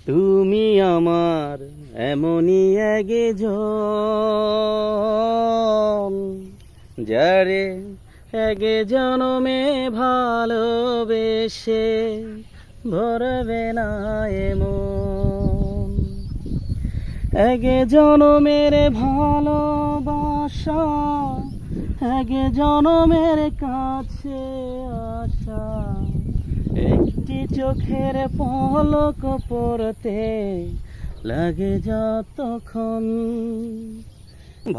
তুমি আমার এমনই একজন, যারে এক জনমে ভালোবেসে ভরবে না এমন। এক জনমের ভালোবাসা, এক জনমের কাছে আসা, একটি চোখের পলক পড়তে লাগে যতক্ষণ।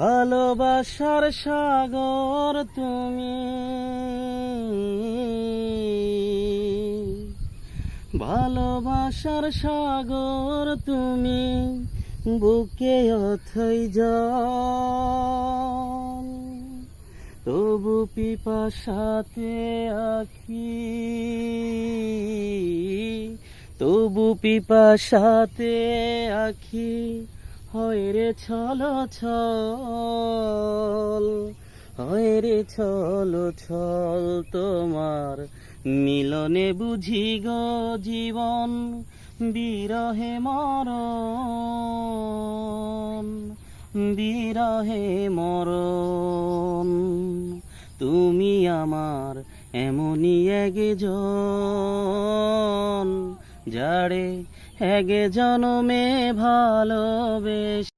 ভালোবাসার সাগর তুমি, ভালোবাসার সাগর তুমি, বুকে অথই জল। তবু পিপাসাতে আখি, তবু পিপাসাতে আখি হয় রে ছল ছল, হয় রে ছল ছল। তোমার মিলনে বুঝি গো জীবন, বিরহে মরণ, বিরহে মরণ। তুমি আমার এমনই একজন, যারে এক জনমে ভালোবেসে